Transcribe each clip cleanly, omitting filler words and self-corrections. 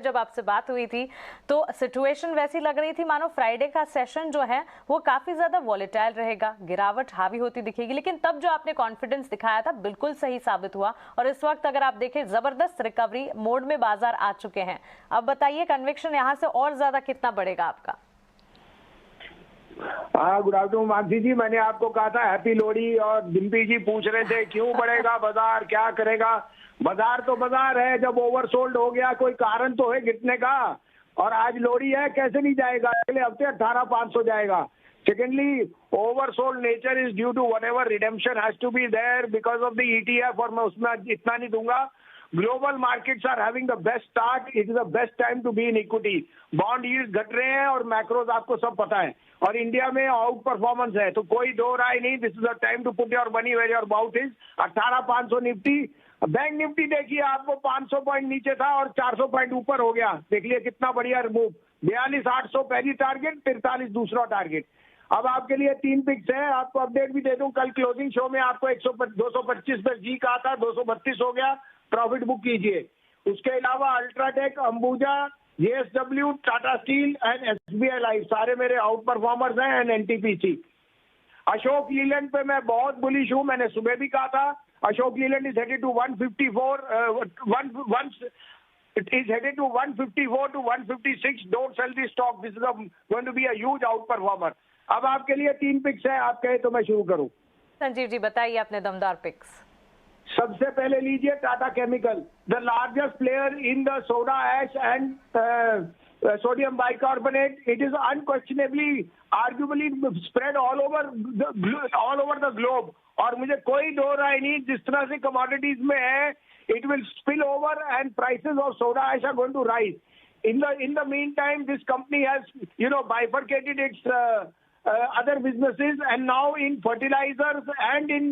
जब आपसे बात हुई थी तो सिचुएशन वैसी लग रही थी मानो फ्राइडे का सेशन जो है वो काफी ज्यादा वॉलेटाइल रहेगा, गिरावट हावी होती दिखेगी, लेकिन तब जो आपने कॉन्फिडेंस दिखाया था बिल्कुल सही साबित हुआ और इस वक्त अगर आप देखें जबरदस्त रिकवरी मोड में बाजार आ चुके हैं। अब बताइए कन्विक्शन यहाँ से और ज्यादा कितना बढ़ेगा आपका? हाँ, गुड आफ्टरनून मानसी जी। मैंने आपको कहा था हैप्पी लोहड़ी और डिम्पी जी पूछ रहे थे क्यों बढ़ेगा बाजार, क्या करेगा। बाजार तो बाजार है, जब ओवरसोल्ड हो गया कोई कारण तो है गिरने का। और आज लोहड़ी है, कैसे नहीं जाएगा, अगले हफ्ते 18,500 जाएगा। Secondly, oversold nature is due to whatever redemption has to be there because of the ETF, और मैं उसमें इतना नहीं दूंगा। Global markets are having the best start, it is the best time to be in equity. Bond yield घट रहे हैं और मैक्रोज आपको सब पता है, और इंडिया में आउट परफॉर्मेंस है, तो कोई दो राय नहीं। This is the time to put your money where your mouth is. 18,500 Nifty, bank Nifty देखिए आपको 500 पॉइंट नीचे था और 400 पॉइंट ऊपर हो गया, देख लिया कितना बढ़िया मूव। 42,800 पहली टारगेट, 43 दूसरा टारगेट। अब आपके लिए 3 पिक्स है, आपको अपडेट भी दे दूं। कल क्लोजिंग शो में आपको 225 पर जी कहा था, 232 हो गया, प्रॉफिट बुक कीजिए। उसके अलावा UltraTech, Ambuja, JSW, Tata steel and SBI life सारे मेरे आउट परफॉर्मर्स हैं, एंड एनटीपीसी। अशोक लीलैंड पे मैं बहुत बुलिश हूं, मैंने सुबह भी कहा था। Ashok Leyland is headed to 154, it is headed to 154 to 156. Don't sell this stock. This is going to be a huge outperformer. अब आपके लिए 3 पिक्स है, आप कहे तो मैं शुरू करूं। संजीव जी बताइए अपने दमदार पिक्स। सबसे पहले लीजिए Tata Chemical, the largest player in the soda ash and sodium bicarbonate. It is unquestionably arguably spread all over the globe, और मुझे कोई दो राय नहीं, जिस तरह से कमोडिटीज में है it will spill over and prices of soda ash are going to rise. In the meantime, this company has bifurcated its other businesses, and now in fertilizers and in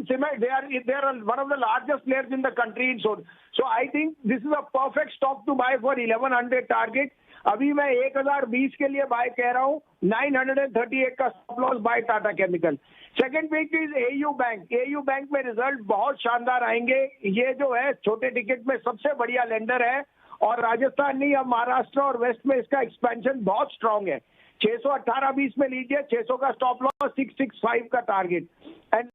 cement they are one of the largest players in the country in soda. So I think this is a perfect stock to buy for 1100 target. अभी मैं 1020 के लिए bye कह रहा हूँ, 938 का stop loss buy Tata Chemical. Second pick is AU bank. AU bank में result बहुत शानदार आएंगे। ये जो है छोटे टिकट में सबसे बढ़िया लेंडर है, और राजस्थान नहीं, अब महाराष्ट्र और वेस्ट में इसका एक्सपेंशन बहुत स्ट्रांग है। 618-20 में लीजिए, 600 का स्टॉप लॉस, 665 का टारगेट। एंड